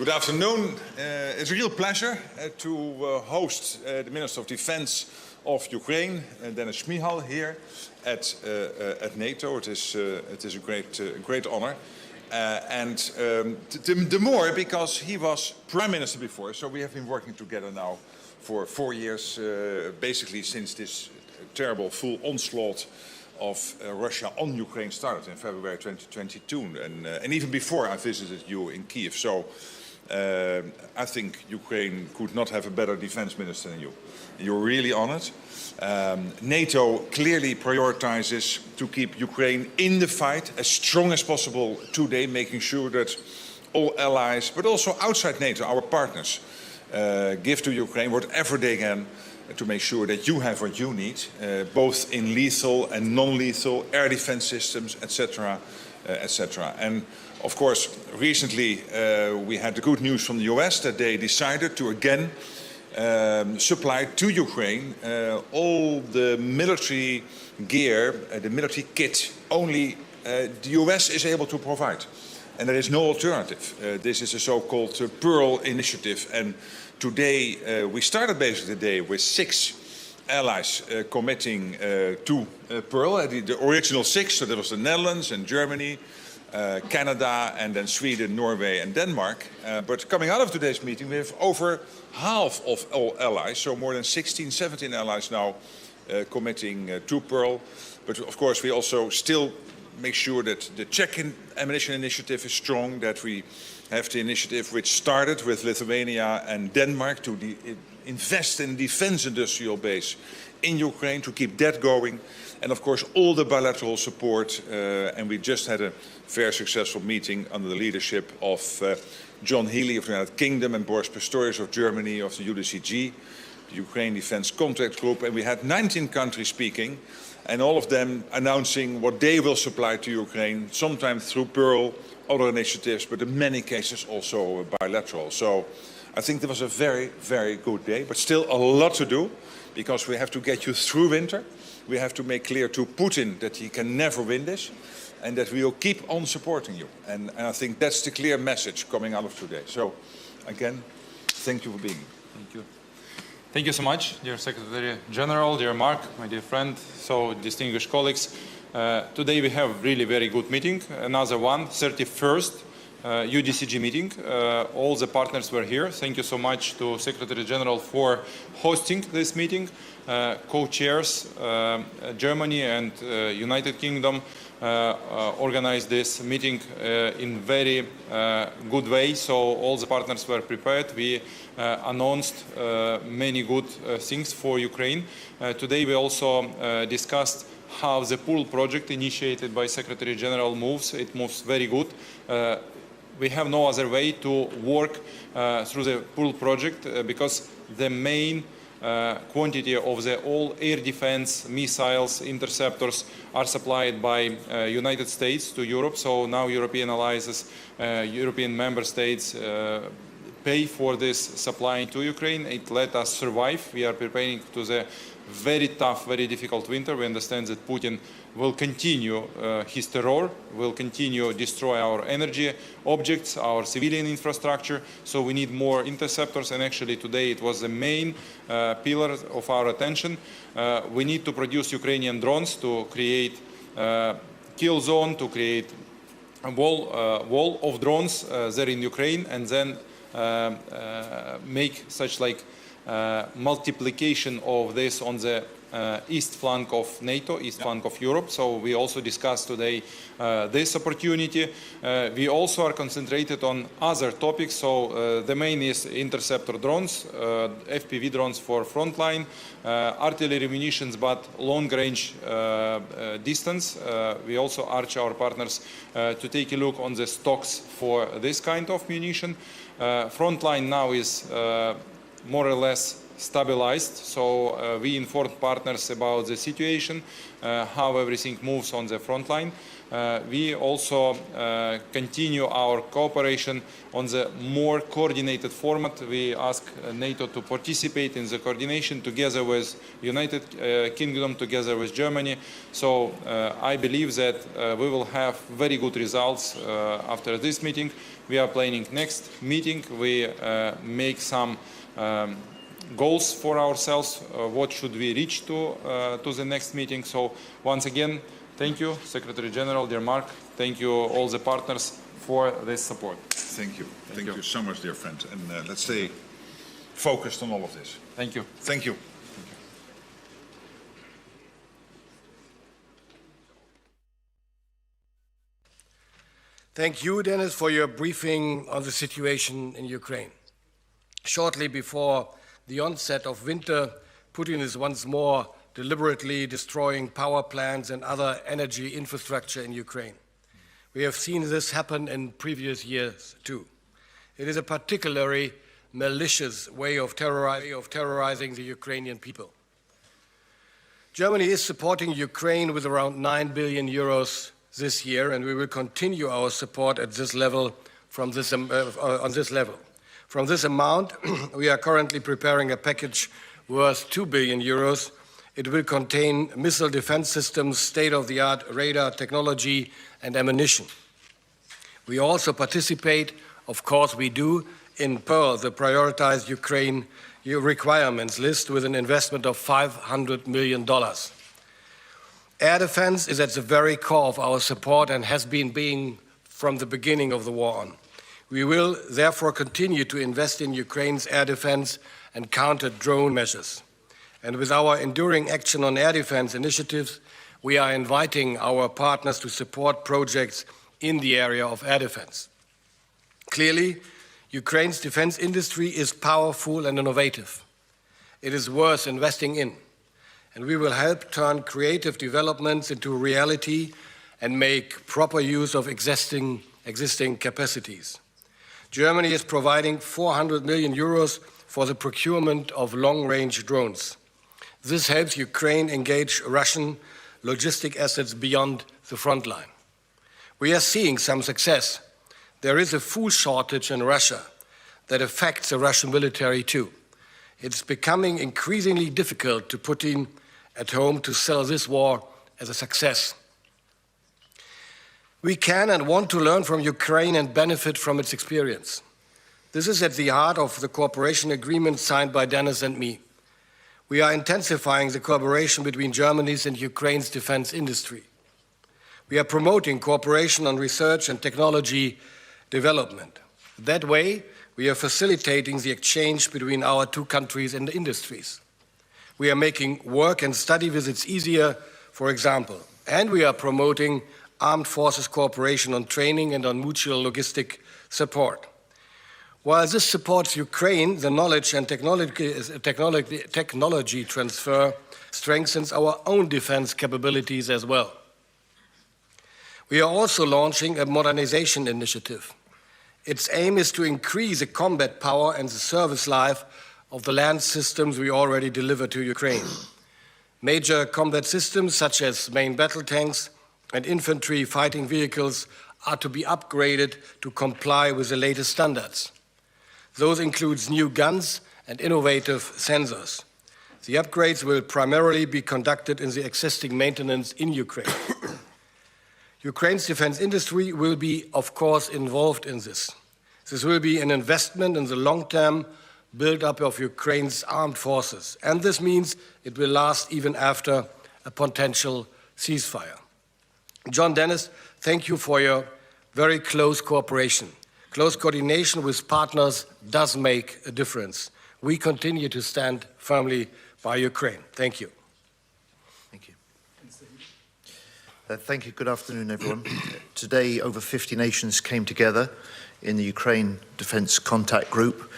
Good afternoon. It's a real pleasure to host the Minister of Defense of Ukraine, Dennis Shmyhal, here at NATO. It is a great honor. The more because he was Prime Minister before, so we have been working together now for 4 years, basically since this terrible full onslaught of Russia on Ukraine started in February 2022, and even before I visited you in Kiev. So I think Ukraine could not have a better defense minister than you. You're really honored. NATO clearly prioritizes to keep Ukraine in the fight as strong as possible today, making sure that all allies, but also outside NATO, our partners, give to Ukraine whatever they can to make sure that you have what you need, both in lethal and non-lethal air defense systems, etc., etc. And of course, recently we had the good news from the US that they decided to again supply to Ukraine all the military gear, the military kit, only the US is able to provide. And there is no alternative. This is a so-called Pearl initiative. And today, we started basically the day with 6 allies committing to Pearl, the original 6, so there was the Netherlands and Germany, Canada, and then Sweden, Norway, and Denmark. But coming out of today's meeting, we have over half of all allies, so more than 16, 17 allies now committing to Pearl. But of course, we also still make sure that the Czech ammunition initiative is strong, that we have the initiative which started with Lithuania and Denmark to invest in defense industrial base in Ukraine, to keep that going. And of course, all the bilateral support. And we just had a very successful meeting under the leadership of John Healey of the United Kingdom and Boris Pistorius of Germany of the UDCG, the Ukraine Defense Contact Group. And we had 19 countries speaking, and all of them announcing what they will supply to Ukraine, sometimes through Pearl, other initiatives, but in many cases also bilateral. So I think there was a very, very good day, but still a lot to do, because we have to get you through winter. We have to make clear to Putin that he can never win this, and that we will keep on supporting you. And I think that's the clear message coming out of today. So again, thank you for being here. Thank you. Thank you so much, dear Secretary General, dear Mark, my dear friend, so distinguished colleagues. Today we have really very good meeting, another one, 31st UDCG meeting. All the partners were here. Thank you so much to Secretary General for hosting this meeting. Co-chairs, Germany and United Kingdom organized this meeting in very good way, so all the partners were prepared. We announced many good things for Ukraine. Today we also discussed how the pool project initiated by Secretary General moves. It moves very good. We have no other way to work through the pool project because the main quantity of the all air defense missiles, interceptors are supplied by United States to Europe. So now European allies, European member states pay for this supply to Ukraine. It let us survive. We are preparing to the very tough, very difficult winter. We understand that Putin will continue his terror, will continue destroy our energy objects, our civilian infrastructure. So we need more interceptors, and actually today it was the main pillar of our attention. We need to produce Ukrainian drones to create kill zone, to create a wall of drones there in Ukraine, and then make such like multiplication of this on the east flank of NATO, east flank of Europe. So we also discussed today this opportunity. We also are concentrated on other topics. So the main is interceptor drones, FPV drones for frontline, artillery munitions, but long range distance. We also urge our partners to take a look on the stocks for this kind of munition. Frontline now is more or less stabilized. So we informed partners about the situation, how everything moves on the front line. We also continue our cooperation on the more coordinated format. We ask NATO to participate in the coordination together with United Kingdom, together with Germany. So I believe that we will have very good results after this meeting. We are planning next meeting. We make some goals for ourselves. What should we reach to the next meeting? So once again, thank you, Secretary General, dear Mark. Thank you, all the partners, for this support. Thank you. Thank you so much, dear friend. And let's stay focused on all of this. Thank you. Thank you. Thank you, Dennis, for your briefing on the situation in Ukraine. Shortly before the onset of winter, Putin is once more deliberately destroying power plants and other energy infrastructure in Ukraine. We have seen this happen in previous years too. It is a particularly malicious way of terrorizing the Ukrainian people. Germany is supporting Ukraine with around 9 billion euros this year, and we will continue our support at this level on this level. From this amount, we are currently preparing a package worth 2 billion euros. It will contain missile defense systems, state-of-the-art radar technology, and ammunition. We also participate, of course we do, in Pearl, the prioritized Ukraine requirements list with an investment of $500 million. Air defense is at the very core of our support and has been from the beginning of the war on. We will therefore continue to invest in Ukraine's air defense and counter-drone measures. And with our enduring action on air defense initiatives, we are inviting our partners to support projects in the area of air defense. Clearly, Ukraine's defense industry is powerful and innovative. It is worth investing in, and we will help turn creative developments into reality and make proper use of existing capacities. Germany is providing 400 million euros for the procurement of long-range drones. This helps Ukraine engage Russian logistic assets beyond the front line. We are seeing some success. There is a food shortage in Russia that affects the Russian military too. It's becoming increasingly difficult to Putin at home to sell this war as a success. We can and want to learn from Ukraine and benefit from its experience. This is at the heart of the cooperation agreement signed by Dennis and me. We are intensifying the collaboration between Germany's and Ukraine's defense industry. We are promoting cooperation on research and technology development. That way, we are facilitating the exchange between our two countries and industries. We are making work and study visits easier, for example, and we are promoting armed forces cooperation on training and on mutual logistic support. While this supports Ukraine, the knowledge and technology transfer strengthens our own defense capabilities as well. We are also launching a modernization initiative. Its aim is to increase the combat power and the service life of the land systems we already deliver to Ukraine. Major combat systems such as main battle tanks and infantry fighting vehicles are to be upgraded to comply with the latest standards. Those include new guns and innovative sensors. The upgrades will primarily be conducted in the existing maintenance in Ukraine. Ukraine's defense industry will be, of course, involved in this. This will be an investment in the long-term build-up of Ukraine's armed forces, and this means it will last even after a potential ceasefire. John Dennis, thank you for your very close cooperation. Close coordination with partners does make a difference. We continue to stand firmly by Ukraine. Thank you. Thank you. Thank you. Good afternoon, everyone. Today, over 50 nations came together in the Ukraine Defence Contact Group,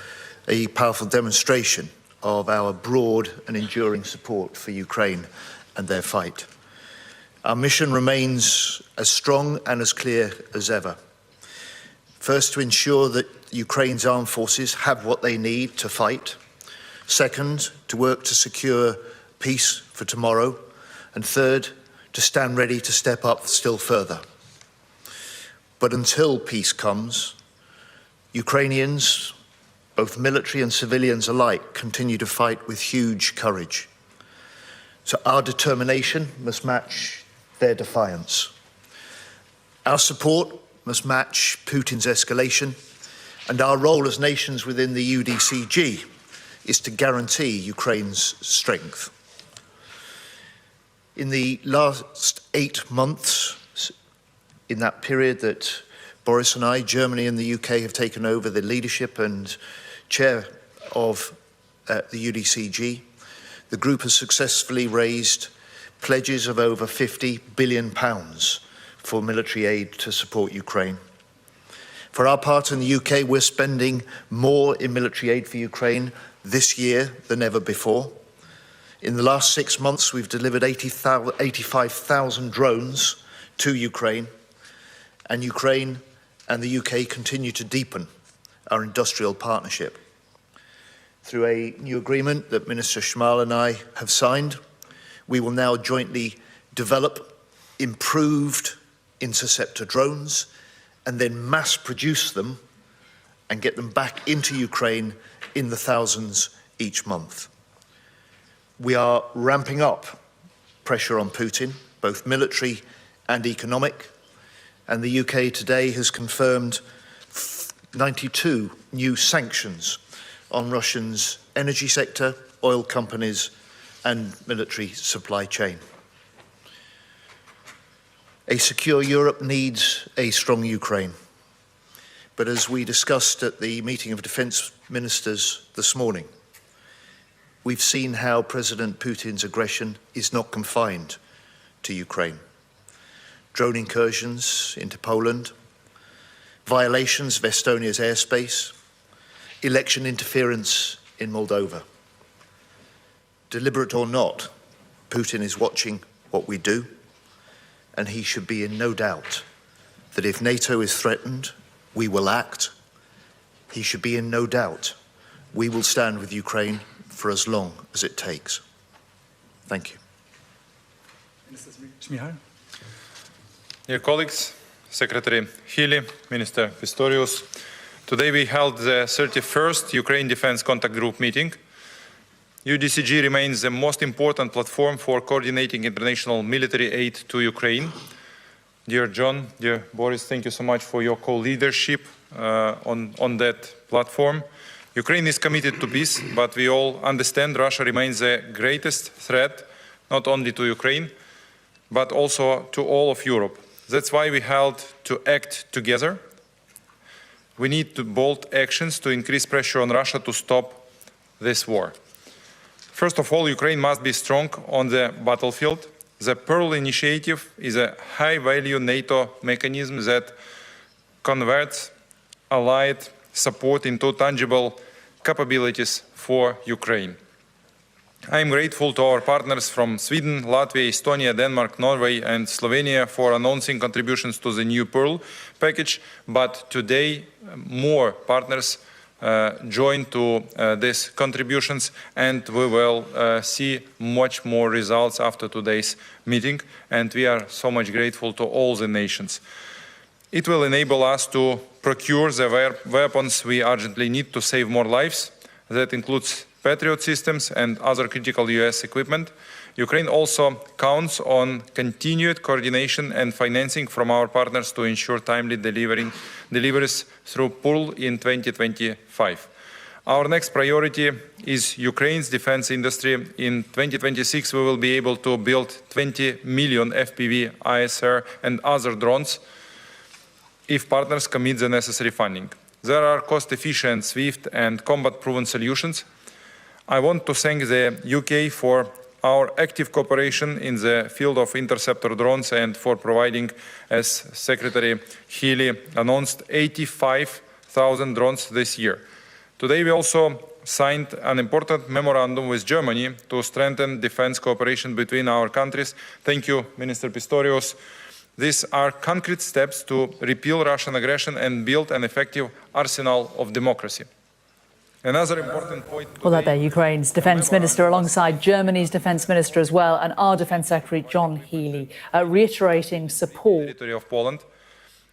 a powerful demonstration of our broad and enduring support for Ukraine and their fight. Our mission remains as strong and as clear as ever. First, to ensure that Ukraine's armed forces have what they need to fight. Second, to work to secure peace for tomorrow. And third, to stand ready to step up still further. But until peace comes, Ukrainians, both military and civilians alike, continue to fight with huge courage. So our determination must match their defiance. Our support must match Putin's escalation, and our role as nations within the UDCG is to guarantee Ukraine's strength. In the last 8 months, in that period that Boris and I, Germany and the UK, have taken over the leadership and chair of the UDCG, the group has successfully raised pledges of over £50 billion for military aid to support Ukraine. For our part in the UK, we're spending more in military aid for Ukraine this year than ever before. In the last 6 months, we've delivered 85,000 drones to Ukraine, and Ukraine and the UK continue to deepen our industrial partnership. Through a new agreement that Minister Shmyhal and I have signed, we will now jointly develop improved interceptor drones and then mass produce them and get them back into Ukraine in the thousands each month. We are ramping up pressure on Putin, both military and economic, and the UK today has confirmed 92 new sanctions on Russia's energy sector, oil companies and military supply chain. A secure Europe needs a strong Ukraine. But as we discussed at the meeting of defence ministers this morning, we've seen how President Putin's aggression is not confined to Ukraine. Drone incursions into Poland, violations of Estonia's airspace, election interference in Moldova. Deliberate or not, Putin is watching what we do, and he should be in no doubt that if NATO is threatened, we will act. He should be in no doubt we will stand with Ukraine for as long as it takes. Thank you. Minister Shmyhal. Dear colleagues, Secretary Healey, Minister Pistorius, today we held the 31st Ukraine Defence Contact Group meeting. UDCG remains the most important platform for coordinating international military aid to Ukraine. Dear John, dear Boris, thank you so much for your co-leadership on that platform. Ukraine is committed to peace, but we all understand Russia remains the greatest threat, not only to Ukraine, but also to all of Europe. That's why we held to act together. We need bold actions to increase pressure on Russia to stop this war. First of all, Ukraine must be strong on the battlefield. The Pearl Initiative is a high-value NATO mechanism that converts allied support into tangible capabilities for Ukraine. I am grateful to our partners from Sweden, Latvia, Estonia, Denmark, Norway and Slovenia for announcing contributions to the new Pearl package, but today more partners join to these contributions, and we will see much more results after today's meeting, and we are so much grateful to all the nations. It will enable us to procure the weapons we urgently need to save more lives. That includes Patriot systems and other critical US equipment. Ukraine also counts on continued coordination and financing from our partners to ensure timely deliveries through Pearl in 2025. Our next priority is Ukraine's defense industry. In 2026, we will be able to build 20 million FPV, ISR and other drones if partners commit the necessary funding. There are cost-efficient, swift and combat-proven solutions. I want to thank the UK for our active cooperation in the field of interceptor drones and for providing, as Secretary Healey announced, 85,000 drones this year. Today we also signed an important memorandum with Germany to strengthen defense cooperation between our countries. Thank you, Minister Pistorius. These are concrete steps to repeal Russian aggression and build an effective arsenal of democracy. Another important point. Well, that there, Ukraine's defence minister alongside Germany's defence minister as well, and our defence secretary, John Healey, reiterating support. Territory of Poland.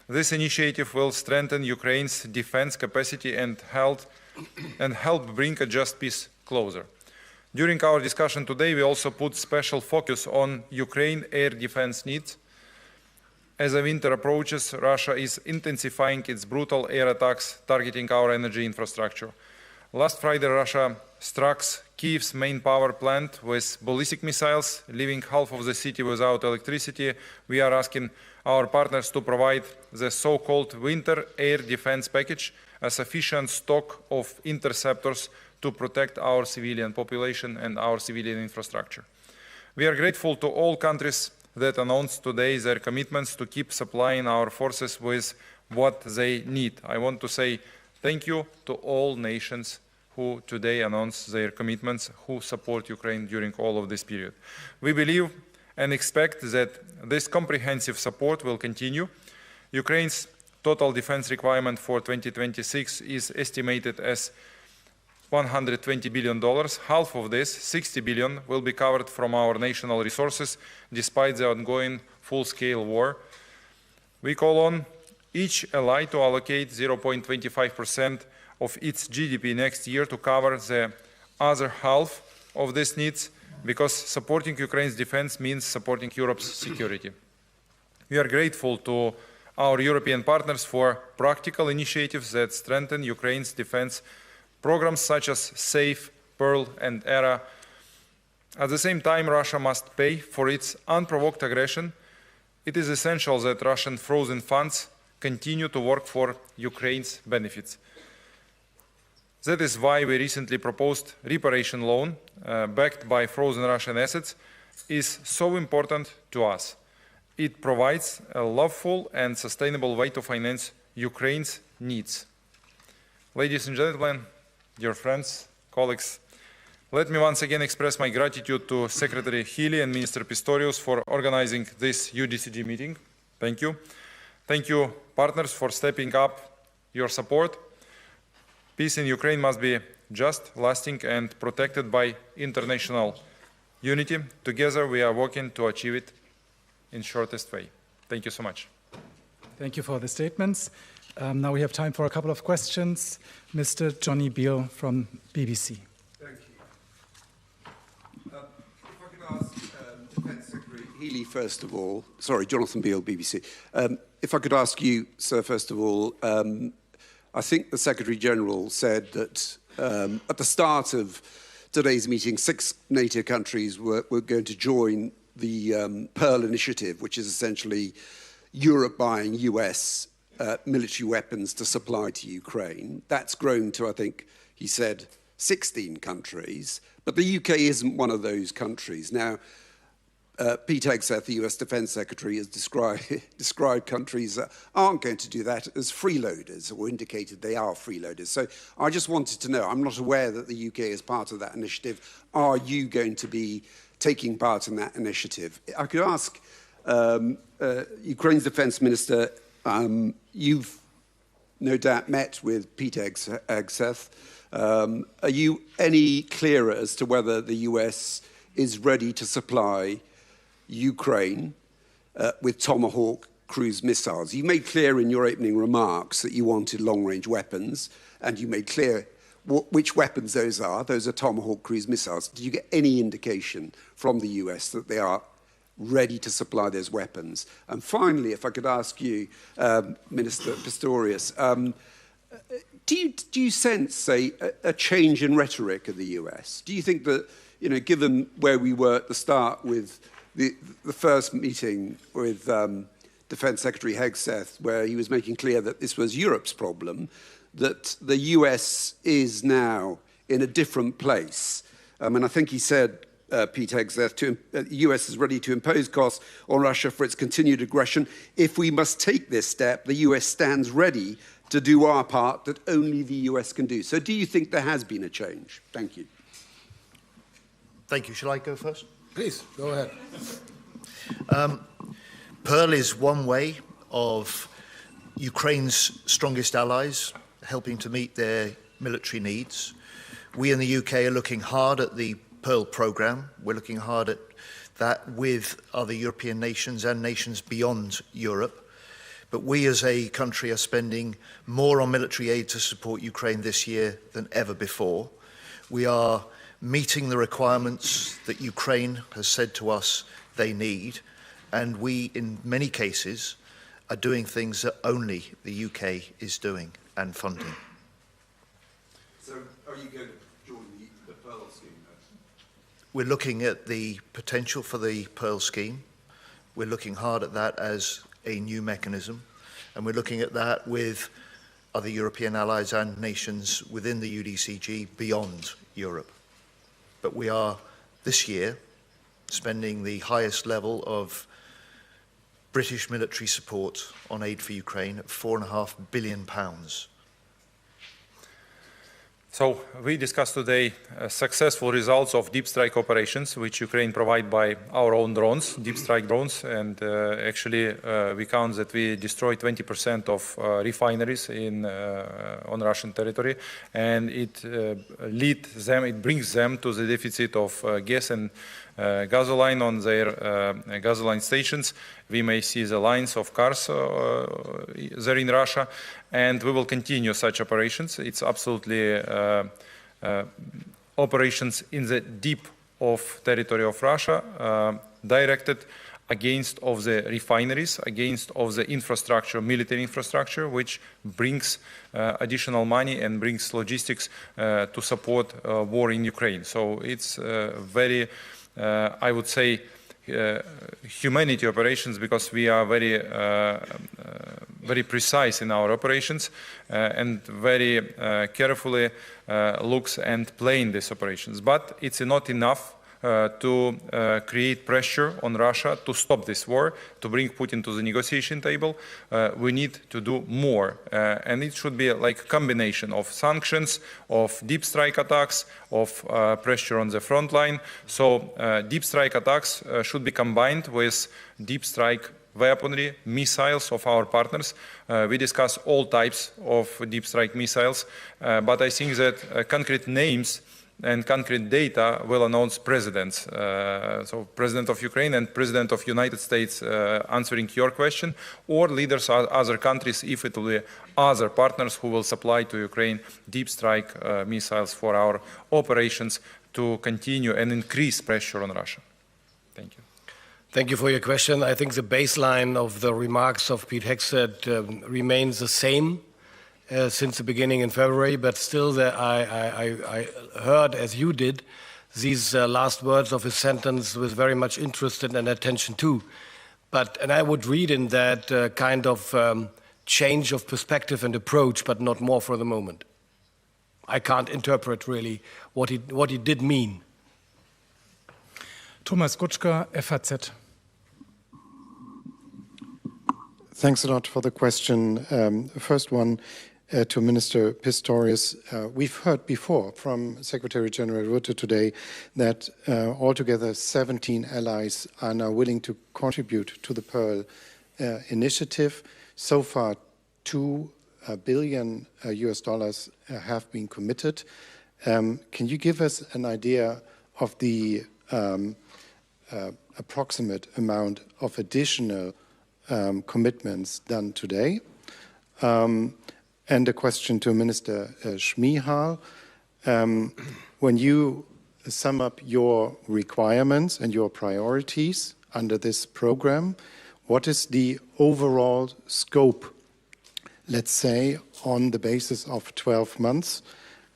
This initiative will strengthen Ukraine's defence capacity and help bring a just peace closer. During our discussion today, we also put special focus on Ukraine air defence needs. As the winter approaches, Russia is intensifying its brutal air attacks targeting our energy infrastructure. Last Friday, Russia struck Kyiv's main power plant with ballistic missiles, leaving half of the city without electricity. We are asking our partners to provide the so-called winter air defense package, a sufficient stock of interceptors to protect our civilian population and our civilian infrastructure. We are grateful to all countries that announced today their commitments to keep supplying our forces with what they need. I want to say thank you to all nations who today announced their commitments, who support Ukraine during all of this period. We believe and expect that this comprehensive support will continue. Ukraine's total defense requirement for 2026 is estimated as $120 billion. Half of this, $60 billion, will be covered from our national resources, despite the ongoing full-scale war. We call on each ally to allocate 0.25% of its GDP next year to cover the other half of these needs, because supporting Ukraine's defense means supporting Europe's security. We are grateful to our European partners for practical initiatives that strengthen Ukraine's defense programs such as SAFE, Pearl, and ERA. At the same time, Russia must pay for its unprovoked aggression. It is essential that Russian frozen funds continue to work for Ukraine's benefits. That is why we recently proposed reparation loan backed by frozen Russian assets is so important to us. It provides a lawful and sustainable way to finance Ukraine's needs. Ladies and gentlemen, dear friends, colleagues, let me once again express my gratitude to Secretary Healey and Minister Pistorius for organizing this UDCG meeting. Thank you. Thank you, partners, for stepping up your support. Peace in Ukraine must be just, lasting, and protected by international unity. Together, we are working to achieve it in shortest way. Thank you so much. Thank you for the statements. Now we have time for a couple of questions. Mr. Johnny Beale from BBC. Thank you. If I could ask Defence Secretary Healey, first of all, sorry, Jonathan Beale, BBC. If I could ask you, sir, first of all, I think the Secretary-General said that at the start of today's meeting, 6 NATO countries were going to join the Pearl Initiative, which is essentially Europe buying US military weapons to supply to Ukraine. That's grown to, I think, he said, 16 countries. But the UK isn't one of those countries. Now, Pete Hegseth, the US Defence Secretary, has described countries that aren't going to do that as freeloaders, or indicated they are freeloaders. So I just wanted to know, I'm not aware that the UK is part of that initiative. Are you going to be taking part in that initiative? I could ask Ukraine's Defence Minister, you've no doubt met with Pete Hegseth. Are you any clearer as to whether the US is ready to supply Ukraine with Tomahawk cruise missiles? You made clear in your opening remarks that you wanted long-range weapons, and you made clear which weapons those are. Those are Tomahawk cruise missiles. Did you get any indication from the US that they are ready to supply those weapons? And finally, if I could ask you, Minister Pistorius, do you sense a change in rhetoric of the US? Do you think that, given where we were at the start with the first meeting with Defence Secretary Hegseth, where he was making clear that this was Europe's problem, that the US is now in a different place? I think he said, Pete Hegseth, the US is ready to impose costs on Russia for its continued aggression. If we must take this step, the US stands ready to do our part that only the US can do. So do you think there has been a change? Thank you. Thank you. Shall I go first? Please, go ahead. Pearl is one way of Ukraine's strongest allies helping to meet their military needs. We in the UK are looking hard at the Pearl programme. We're looking hard at that with other European nations and nations beyond Europe. But we as a country are spending more on military aid to support Ukraine this year than ever before. We are meeting the requirements that Ukraine has said to us they need, and we, in many cases, are doing things that only the UK is doing and funding. So are you going to join the Pearl scheme? We're looking at the potential for the Pearl scheme. We're looking hard at that as a new mechanism, and we're looking at that with other European allies and nations within the UDCG beyond Europe. But we are, this year, spending the highest level of British military support on aid for Ukraine at £4.5 billion. So we discussed today successful results of deep strike operations, which Ukraine provide by our own drones, deep strike drones, and actually we count that we destroyed 20% of refineries on Russian territory, and it brings them to the deficit of gas and gasoline on their gasoline stations. We may see the lines of cars there in Russia, and we will continue such operations. It's absolutely operations in the deep of territory of Russia, directed against of the refineries, against of the infrastructure, military infrastructure, which brings additional money and brings logistics to support war in Ukraine. So it's very, I would say, humanity operations, because we are very precise in our operations and very carefully looks and plan these operations. But it's not enough to create pressure on Russia to stop this war, to bring Putin to the negotiation table. We need to do more, and it should be like a combination of sanctions, of deep strike attacks, of pressure on the front line. So deep strike attacks should be combined with deep strike weaponry, missiles of our partners. We discuss all types of deep strike missiles, but I think that concrete names and concrete data will announce presidents. So President of Ukraine and President of United States answering your question, or leaders of other countries, if it will be other partners who will supply to Ukraine deep strike missiles for our operations to continue and increase pressure on Russia. Thank you. Thank you for your question. I think the baseline of the remarks of Pete Hegseth remains the same since the beginning in February, but still I heard, as you did, these last words of his sentence with very much interest and attention too. And I would read in that kind of change of perspective and approach, but not more for the moment. I can't interpret really what he did mean. Thomas Gutschka, FAZ. Thanks a lot for the question. First one to Minister Pistorius. We've heard before from Secretary General Rutte today that altogether 17 allies are now willing to contribute to the Pearl initiative. So far, $2 billion US have been committed. Can you give us an idea of the approximate amount of additional commitments done today? And a question to Minister Shmyhal. When you sum up your requirements and your priorities under this program, what is the overall scope, let's say, on the basis of 12 months?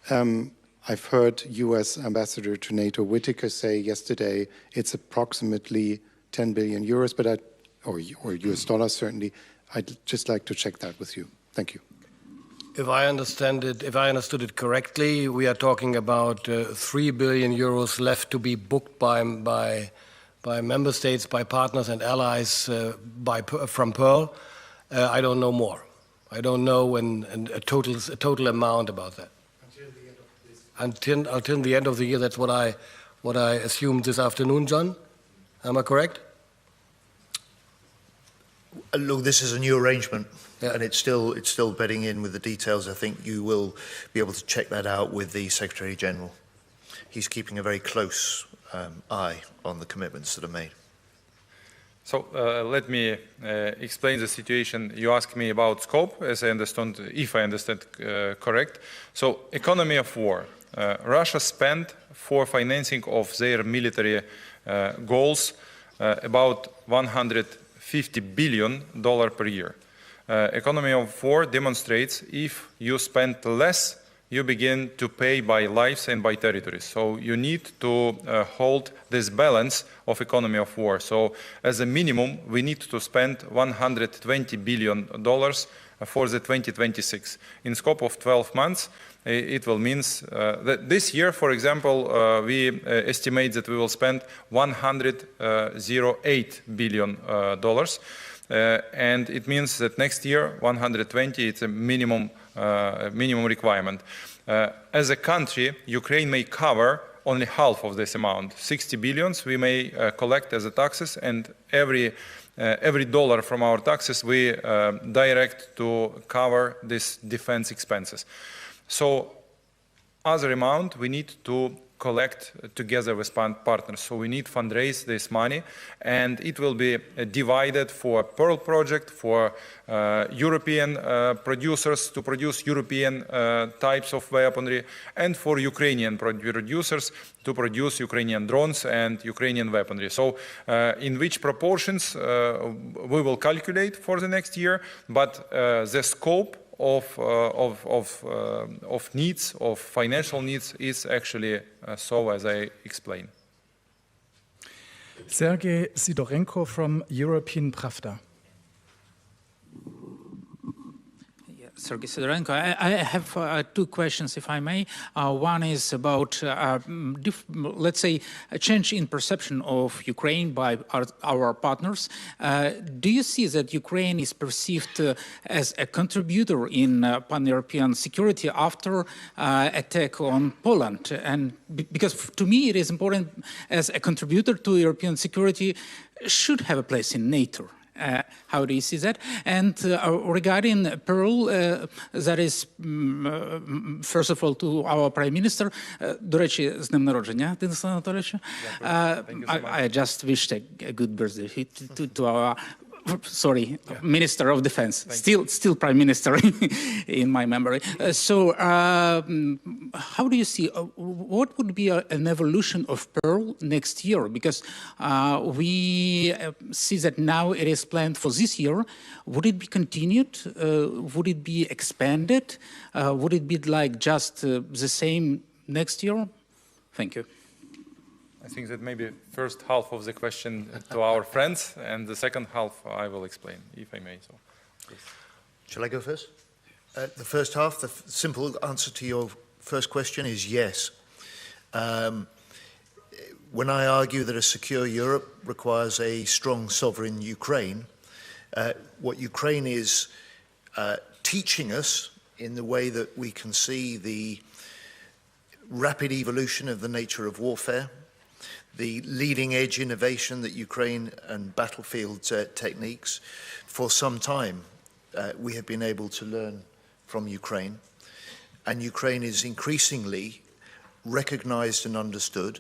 I've heard US Ambassador to NATO Whitaker say yesterday it's approximately 10 billion euros, but or US dollars certainly. I'd just like to check that with you. Thank you. If I understood it correctly, we are talking about 3 billion euros left to be booked by member states, by partners and allies from Pearl. I don't know more. I don't know a total amount about that. Until the end of the year. That's what I assumed this afternoon, John. Am I correct? Look, this is a new arrangement, and it's still bedding in with the details. I think you will be able to check that out with the Secretary General. He's keeping a very close eye on the commitments that are made. So let me explain the situation. You asked me about scope, as I understand, if I understand correct. So economy of war. Russia spent for financing of their military goals about $150 billion per year. Economy of war demonstrates if you spend less, you begin to pay by lives and by territories. So you need to hold this balance of economy of war. So as a minimum, we need to spend $120 billion for the 2026. In scope of 12 months, it will mean that this year, for example, we estimate that we will spend $108 billion. And it means that next year, 120, it's a minimum requirement. As a country, Ukraine may cover only half of this amount. 60 billions we may collect as a taxes, and every dollar from our taxes we direct to cover these defense expenses. So other amount we need to collect together with partners. So we need to fundraise this money, and it will be divided for Pearl project, for European producers to produce European types of weaponry, and for Ukrainian producers to produce Ukrainian drones and Ukrainian weaponry. So in which proportions we will calculate for the next year, but the scope of needs, of financial needs, is actually so as I explained. Sergei Sidorenko from European Pravda. Sergei Sidorenko. I have two questions, if I may. One is about, let's say, a change in perception of Ukraine by our partners. Do you see that Ukraine is perceived as a contributor in pan-European security after attack on Poland? And because to me it is important, as a contributor to European security, should have a place in NATO. How do you see that? And regarding Pearl, that is, first of all, to our Prime Minister, до речі, з днем народження, Денис Анатолійович. I just wished a good birthday to our, sorry, Minister of Defense, still Prime Minister in my memory. So how do you see, what would be an evolution of Pearl next year? Because we see that now it is planned for this year. Would it be continued? Would it be expanded? Would it be like just the same next year? Thank you. I think that maybe first half of the question to our friends, and the second half I will explain, if I may. So, please. Shall I go first? The first half, the simple answer to your first question is yes. When I argue that a secure Europe requires a strong sovereign Ukraine, what Ukraine is teaching us in the way that we can see the rapid evolution of the nature of warfare, the leading-edge innovation that Ukraine and battlefield techniques, for some time we have been able to learn from Ukraine. And Ukraine is increasingly recognized and understood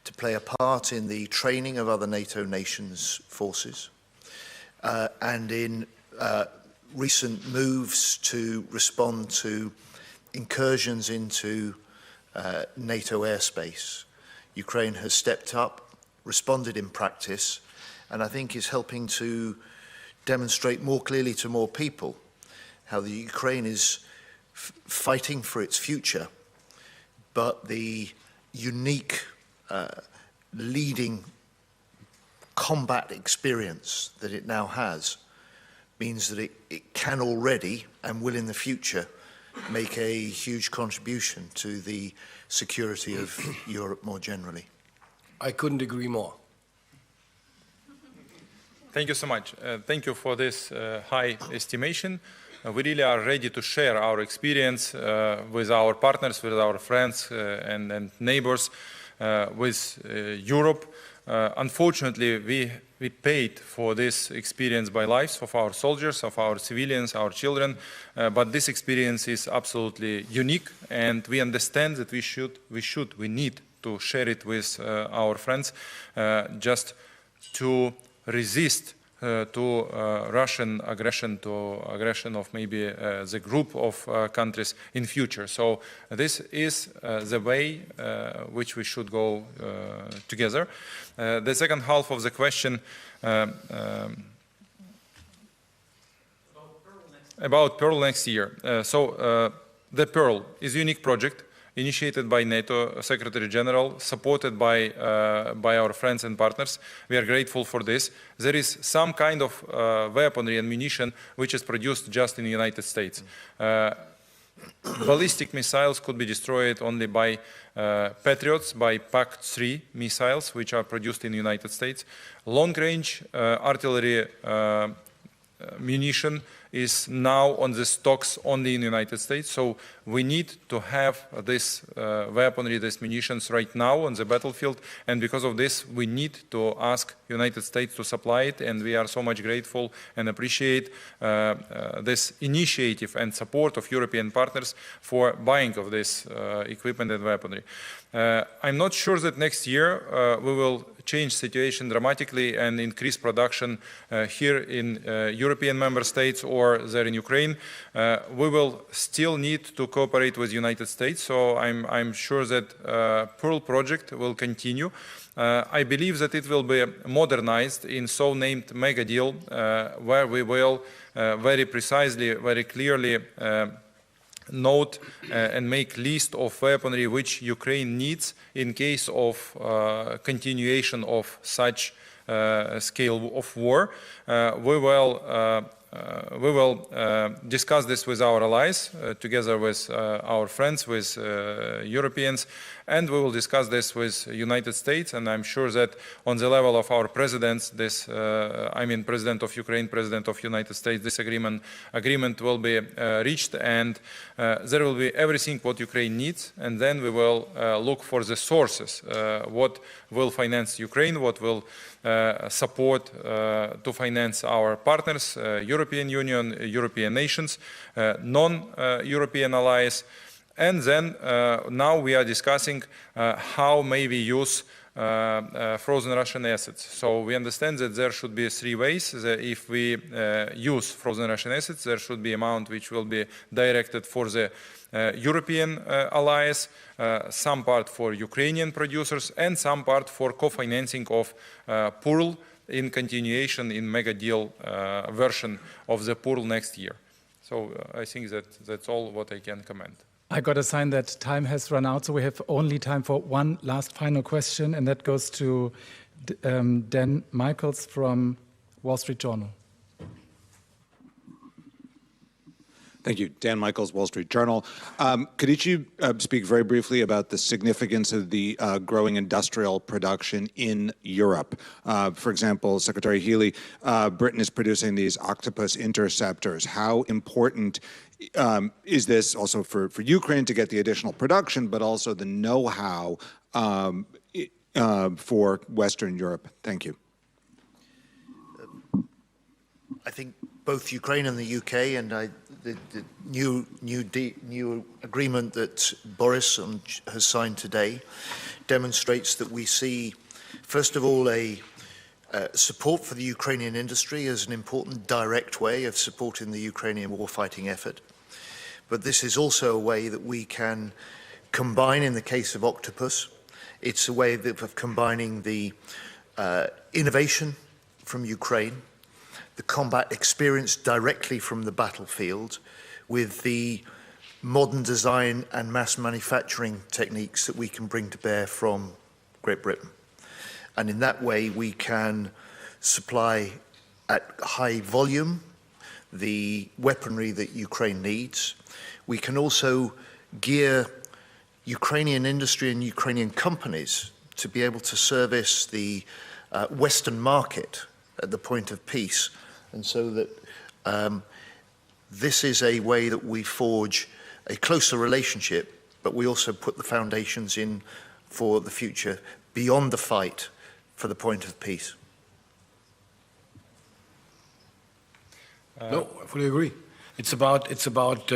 to play a part in the training of other NATO nations' forces and in recent moves to respond to incursions into NATO airspace. Ukraine has stepped up, responded in practice, and I think is helping to demonstrate more clearly to more people how the Ukraine is fighting for its future, but the unique leading combat experience that it now has means that it can already and will in the future make a huge contribution to the security of Europe more generally. I couldn't agree more. Thank you so much. Thank you for this high estimation. We really are ready to share our experience with our partners, with our friends and neighbors, with Europe. Unfortunately, we paid for this experience by lives of our soldiers, of our civilians, our children, but this experience is absolutely unique, and we understand that we need to share it with our friends, just to resist to Russian aggression, to aggression of maybe the group of countries in future. So this is the way which we should go together. The second half of the question about Pearl next year. The Pearl is a unique project initiated by NATO Secretary General, supported by our friends and partners. We are grateful for this. There is some kind of weaponry and munition which is produced just in the United States. Ballistic missiles could be destroyed only by Patriots, by PAC-3 missiles, which are produced in the United States. Long-range artillery munition is now on the stocks only in the United States. So we need to have this weaponry, these munitions right now on the battlefield. And because of this, we need to ask United States to supply it. And we are so much grateful and appreciate this initiative and support of European partners for buying of this equipment and weaponry. I'm not sure that next year we will change situation dramatically and increase production here in European member states or there in Ukraine. We will still need to cooperate with the United States, so I'm sure that Pearl project will continue. I believe that it will be modernized in so-named mega deal where we will very precisely, very clearly note and make list of weaponry which Ukraine needs in case of continuation of such scale of war. We will discuss this with our allies, together with our friends, with Europeans, and we will discuss this with United States. And I'm sure that on the level of our presidents, I mean President of Ukraine, President of United States, this agreement will be reached, and there will be everything what Ukraine needs. And then we will look for the sources, what will finance Ukraine, what will support to finance our partners, European Union, European nations, non-European allies. And then now we are discussing how may we use frozen Russian assets. So we understand that there should be three ways. If we use frozen Russian assets, there should be amount which will be directed for the European allies, some part for Ukrainian producers, and some part for co-financing of Pearl in continuation in mega deal version of the Pearl next year. So I think that's all what I can comment. I got a sign that time has run out, so we have only time for one last final question, and that goes to Dan Michaels from Wall Street Journal. Thank you. Dan Michaels, Wall Street Journal. Could each of you speak very briefly about the significance of the growing industrial production in Europe? For example, Secretary Healey, Britain is producing these Octopus interceptors. How important is this also for Ukraine to get the additional production, but also the know-how for Western Europe? Thank you. I think both Ukraine and the UK, and the new agreement that Boris has signed today demonstrates that we see, first of all, a support for the Ukrainian industry as an important direct way of supporting the Ukrainian warfighting effort. But this is also a way that we can combine, in the case of Octopus, it's a way of combining the innovation from Ukraine, the combat experience directly from the battlefield, with the modern design and mass manufacturing techniques that we can bring to bear from Great Britain. And in that way, we can supply at high volume the weaponry that Ukraine needs. We can also gear Ukrainian industry and Ukrainian companies to be able to service the Western market at the point of peace. And so that this is a way that we forge a closer relationship, but we also put the foundations in for the future beyond the fight for the point of peace? No, I fully agree. It's about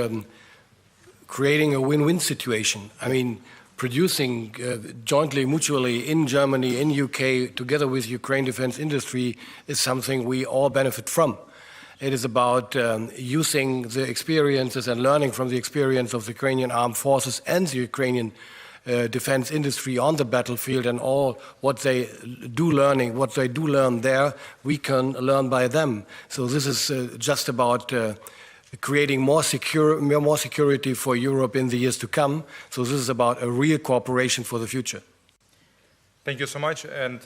creating a win-win situation. I mean, producing jointly, mutually in Germany, in UK, together with Ukraine defense industry is something we all benefit from. It is about using the experiences and learning from the experience of the Ukrainian armed forces and the Ukrainian defense industry on the battlefield, and all what they do learn there, we can learn by them. So this is just about creating more security for Europe in the years to come. So this is about a real cooperation for the future. Thank you so much. And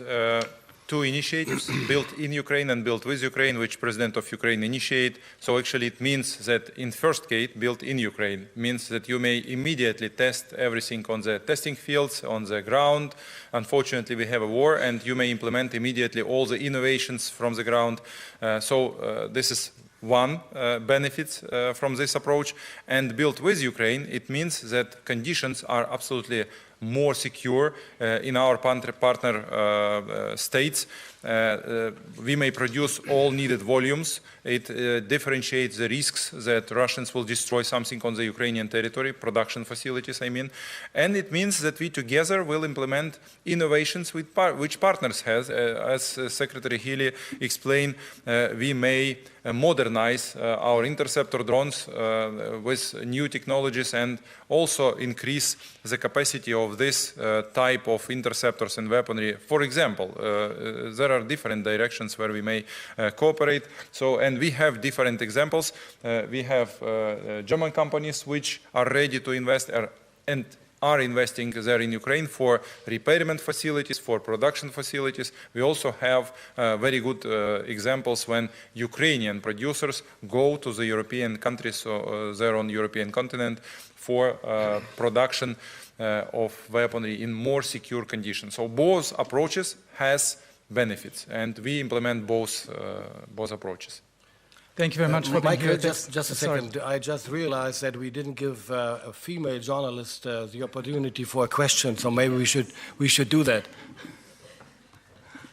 two initiatives, built in Ukraine and built with Ukraine, which President of Ukraine initiated. So actually it means that in first case, built in Ukraine, means that you may immediately test everything on the testing fields, on the ground. Unfortunately, we have a war, and you may implement immediately all the innovations from the ground. This is one benefit from this approach. And built with Ukraine, it means that conditions are absolutely more secure in our partner states. We may produce all needed volumes. It differentiates the risks that Russians will destroy something on the Ukrainian territory, production facilities, I mean. And it means that we together will implement innovations which partners has. As Secretary Healey explained, we may modernize our interceptor drones with new technologies and also increase the capacity of this type of interceptors and weaponry. For example, there are different directions where we may cooperate. And we have different examples. We have German companies which are ready to invest and are investing there in Ukraine for repairment facilities, for production facilities. We also have very good examples when Ukrainian producers go to the European countries, there on the European continent, for production of weaponry in more secure conditions. So both approaches has benefits, and we implement both approaches. Thank you very much for being here. Just a second. I just realized that we didn't give a female journalist the opportunity for a question, so maybe we should do that.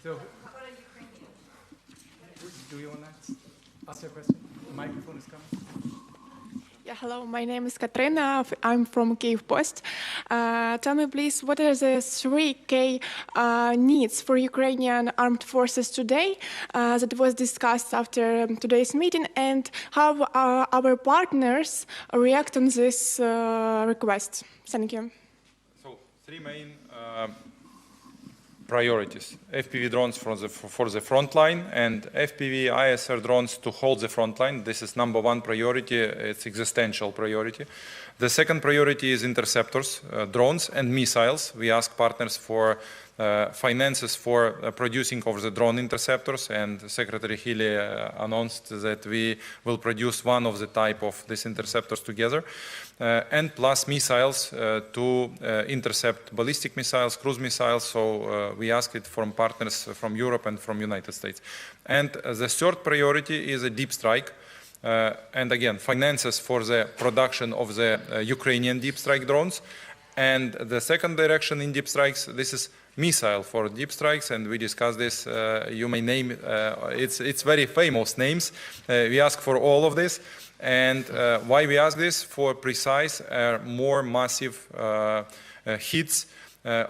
So, do you want to ask your question? The microphone is coming. Yeah, hello, my name is Katrina. I'm from Kyiv Post. Tell me, please, what are the 3K needs for Ukrainian armed forces today that was discussed after today's meeting, and how our partners react on this request? Thank you. So, three main priorities: FPV drones for the front line, and FPV ISR drones to hold the front line. This is number one priority. It's existential priority. The second priority is interceptors, drones and missiles. We ask partners for finances for producing of the drone interceptors, and Secretary Healey announced that we will produce one of the type of these interceptors together, and plus missiles to intercept ballistic missiles, cruise missiles. So we ask it from partners from Europe and from United States. And the third priority is a deep strike. And again, finances for the production of the Ukrainian deep strike drones. And the second direction in deep strikes, this is missile for deep strikes, and we discussed this. You may name it's very famous names. We ask for all of this, and why we ask this? For precise, more massive hits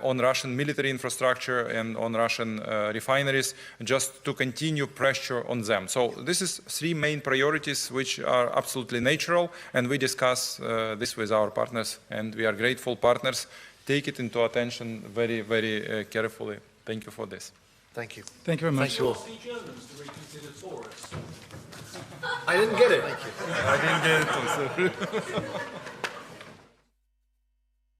on Russian military infrastructure and on Russian refineries, just to continue pressure on them. So this is three main priorities which are absolutely natural, and we discuss this with our partners, and we are grateful partners. Take it into attention very, very carefully. Thank you for this. Thank you. Thank you very much. Thank you all. I didn't get it. I didn't get it.